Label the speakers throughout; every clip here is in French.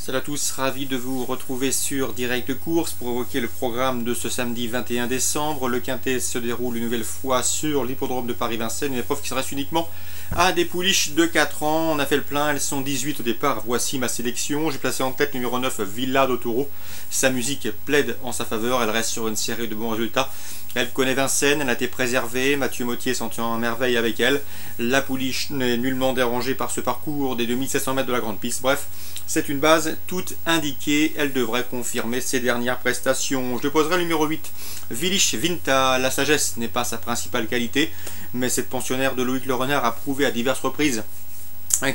Speaker 1: Salut à tous, ravi de vous retrouver sur Direct de Course pour évoquer le programme de ce samedi 21 décembre. Le Quintet se déroule une nouvelle fois sur l'hippodrome de Paris-Vincennes, une épreuve qui s'adresse uniquement à des pouliches de 4 ans. On a fait le plein, elles sont 18 au départ, voici ma sélection. J'ai placé en tête numéro 9 Villa d'Otoro. Sa musique plaide en sa faveur, elle reste sur une série de bons résultats. Elle connaît Vincennes, elle a été préservée, Mathieu Mottier s'entend en merveille avec elle. La pouliche n'est nullement dérangée par ce parcours des 2700 mètres de la grande piste. Bref, c'est une base toute indiquée, elle devrait confirmer ses dernières prestations. Je déposerai le numéro 8, Vilish Vinta. La sagesse n'est pas sa principale qualité, mais cette pensionnaire de Loïc Le Renard a prouvé à diverses reprises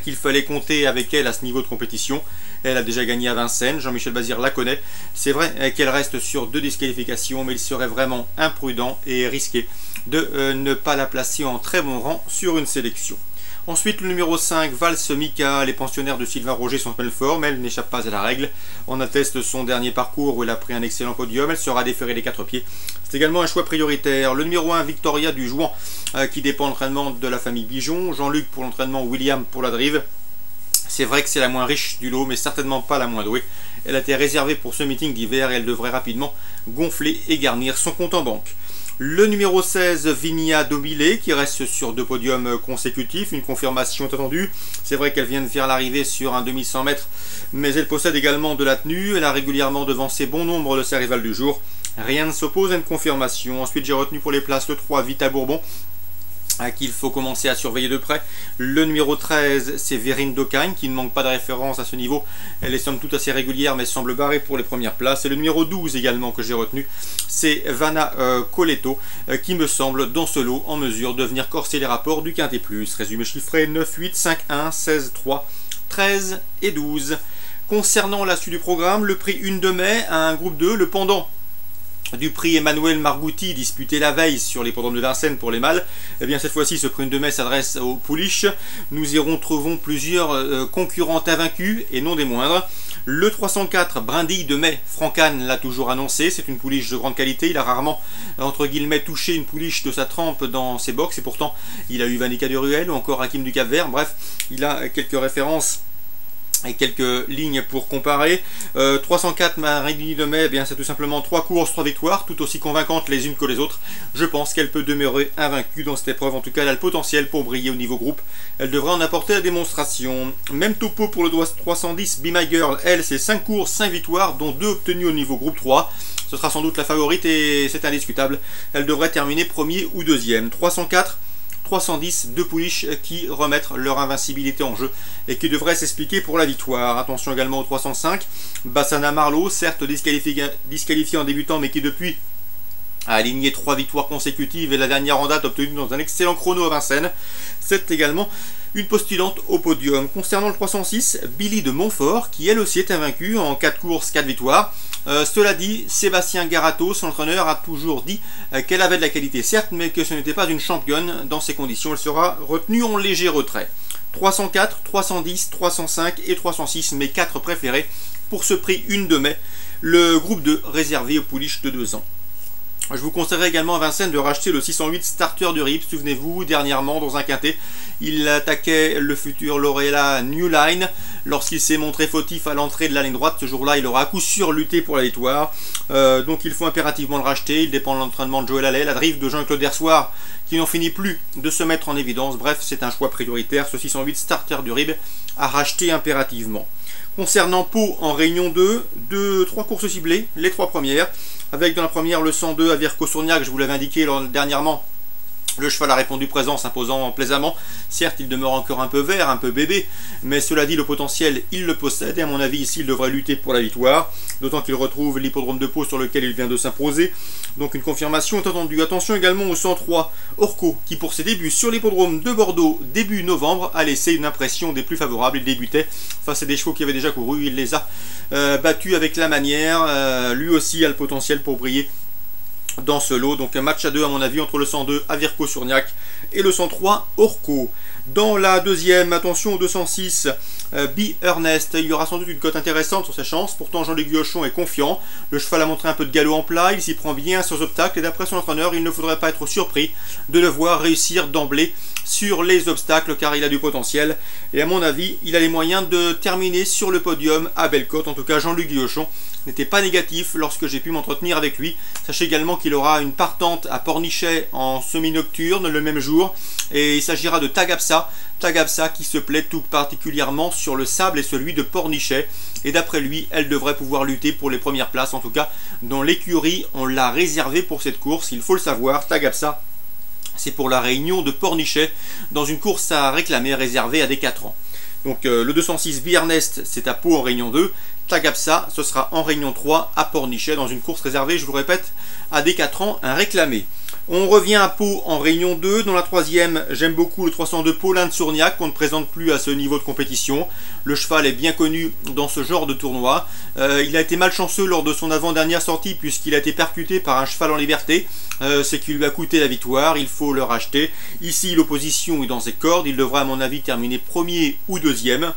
Speaker 1: qu'il fallait compter avec elle à ce niveau de compétition. Elle a déjà gagné à Vincennes, Jean-Michel Bazir la connaît. C'est vrai qu'elle reste sur 2 disqualifications, mais il serait vraiment imprudent et risqué de ne pas la placer en très bon rang sur une sélection. Ensuite, le numéro 5, Valse Mika. Les pensionnaires de Sylvain Roger sont en pleine forme, elle n'échappe pas à la règle. On atteste son dernier parcours où elle a pris un excellent podium, elle sera déférée des 4 pieds. C'est également un choix prioritaire. Le numéro 1, Victoria du Jouan, qui dépend de l'entraînement de la famille Bijon. Jean-Luc pour l'entraînement, William pour la drive. C'est vrai que c'est la moins riche du lot, mais certainement pas la moins douée. Elle a été réservée pour ce meeting d'hiver et elle devrait rapidement gonfler et garnir son compte en banque. Le numéro 16, Vigna Domilé, qui reste sur 2 podiums consécutifs, une confirmation attendue. C'est vrai qu'elle vient de faire l'arrivée sur un demi-100 mètres, mais elle possède également de la tenue. Elle a régulièrement devancé bon nombre de ses rivales du jour. Rien ne s'oppose à une confirmation. Ensuite, j'ai retenu pour les places le 3, Vita Bourbon, qu'il faut commencer à surveiller de près. Le numéro 13, c'est Vérine Docagne, qui ne manque pas de référence à ce niveau. Elle est somme toute assez régulière, mais semble barrée pour les premières places. Et le numéro 12 également que j'ai retenu, c'est Vanna Coletto, qui me semble dans ce lot en mesure de venir corser les rapports du Quintet Plus. Résumé chiffré 9, 8, 5, 1, 16, 3, 13 et 12. Concernant la suite du programme, le prix 1 de mai à un groupe 2, le pendant du prix Emmanuel Margouti disputé la veille sur l'hippodrome de Vincennes pour les mâles. Et bien cette fois-ci, ce prix de mai s'adresse aux pouliches. Nous y retrouvons plusieurs concurrentes invaincus et non des moindres. Le 304 Brindille de mai, Francan l'a toujours annoncé, c'est une pouliche de grande qualité. Il a rarement, entre guillemets, touché une pouliche de sa trempe dans ses box, et pourtant il a eu Vanica de Ruel ou encore Hakim du Cap-Vert. Bref, il a quelques références et quelques lignes pour comparer. 304 Marigny de mai, eh bien c'est tout simplement 3 courses, 3 victoires, tout aussi convaincantes les unes que les autres. Je pense qu'elle peut demeurer invaincue dans cette épreuve. En tout cas, elle a le potentiel pour briller au niveau groupe. Elle devrait en apporter la démonstration. Même topo pour le 310 Be My Girl. Elle, c'est 5 courses, 5 victoires, dont 2 obtenues au niveau groupe 3. Ce sera sans doute la favorite et c'est indiscutable. Elle devrait terminer premier ou deuxième. 304 310, 2 pouliches qui remettent leur invincibilité en jeu et qui devraient s'expliquer pour la victoire. Attention également au 305, Bassana Marlowe, certes disqualifié en débutant, mais qui depuis a aligné 3 victoires consécutives et la dernière en date obtenue dans un excellent chrono à Vincennes. C'est également une postulante au podium. Concernant le 306, Billy de Montfort, qui elle aussi est invaincue en 4 courses, 4 victoires. Cela dit, Sébastien Garato, son entraîneur, a toujours dit qu'elle avait de la qualité, certes, mais que ce n'était pas une championne. Dans ces conditions, elle sera retenue en léger retrait. 304, 310, 305 et 306, mes 4 préférés pour ce prix 1 de mai. Le groupe 2 réservé aux pouliches de 2 ans. Je vous conseillerais également à Vincennes de racheter le 608 Starter du RIP. Souvenez-vous, dernièrement, dans un quintet, il attaquait le futur Lorella New Line. Lorsqu'il s'est montré fautif à l'entrée de la ligne droite, ce jour-là, il aura à coup sûr lutté pour la victoire. Donc il faut impérativement le racheter. Il dépend de l'entraînement de Joël Allais, la drive de Jean-Claude Dersoir, qui n'en finit plus de se mettre en évidence. Bref, c'est un choix prioritaire, ce 608 Starter du RIB à racheter impérativement. Concernant Pau en Réunion 2, 3 courses ciblées, les 3 premières, avec dans la première le 102 à Virco-Sourniac, je vous l'avais indiqué dernièrement. Le cheval a répondu présent, s'imposant plaisamment. Certes, il demeure encore un peu vert, un peu bébé, mais cela dit, le potentiel, il le possède. Et à mon avis, ici, il devrait lutter pour la victoire. D'autant qu'il retrouve l'hippodrome de Pau sur lequel il vient de s'imposer. Donc une confirmation est attendue. Attention également au 103 Orco, qui pour ses débuts sur l'hippodrome de Bordeaux, début novembre, a laissé une impression des plus favorables. Il débutait face à des chevaux qui avaient déjà couru. Il les a battus avec la manière. Lui aussi a le potentiel pour briller dans ce lot. Donc un match à 2 à mon avis entre le 102 à Virco-Sourniac et le 103 Orco. Dans la deuxième, attention au 206 Be Ernest, il y aura sans doute une cote intéressante sur ses chances, pourtant Jean-Luc Guillochon est confiant, le cheval a montré un peu de galop en plat, il s'y prend bien sur les obstacles et d'après son entraîneur, il ne faudrait pas être surpris de le voir réussir d'emblée sur les obstacles car il a du potentiel et à mon avis, il a les moyens de terminer sur le podium à Bellecote. En tout cas, Jean-Luc Guillochon n'était pas négatif lorsque j'ai pu m'entretenir avec lui. Sachez également qu'il aura une partante à Pornichet en semi-nocturne le même jour et il s'agira de Tagabsa qui se plaît tout particulièrement sur le sable et celui de Pornichet et d'après lui elle devrait pouvoir lutter pour les premières places. En tout cas dans l'écurie on l'a réservé pour cette course, il faut le savoir. Tagabsa c'est pour la réunion de Pornichet dans une course à réclamer réservée à des 4 ans. Donc le 206 Be Ernest c'est à Pau en réunion 2, Tagabsa ce sera en réunion 3 à Pornichet dans une course réservée, je vous le répète, à des 4 ans, un réclamé. On revient à Pau en réunion 2. Dans la troisième, j'aime beaucoup le 302 Paulin de Sourniac qu'on ne présente plus à ce niveau de compétition. Le cheval est bien connu dans ce genre de tournoi. Il a été malchanceux lors de son avant-dernière sortie puisqu'il a été percuté par un cheval en liberté. Ce qui lui a coûté la victoire, il faut le racheter. Ici, l'opposition est dans ses cordes. Il devra à mon avis terminer premier ou deuxième.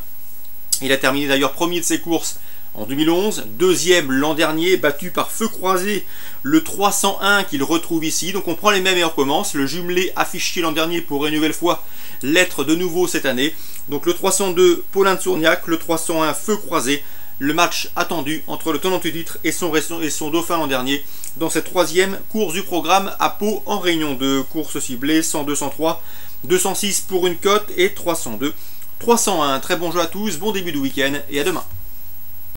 Speaker 1: Il a terminé d'ailleurs premier de ses courses en 2011, deuxième l'an dernier, battu par Feu Croisé, le 301 qu'il retrouve ici. Donc on prend les mêmes et on recommence. Le jumelé affiché l'an dernier pourrait une nouvelle fois l'être de nouveau cette année. Donc le 302 Paulin de Sourniac, le 301 Feu Croisé. Le match attendu entre le tenant du titre et son dauphin l'an dernier dans cette troisième course du programme à Pau en réunion 2. Course ciblée 102, 103, 206 pour une cote et 302, 301. Très bon jeu à tous, bon début de week-end et à demain.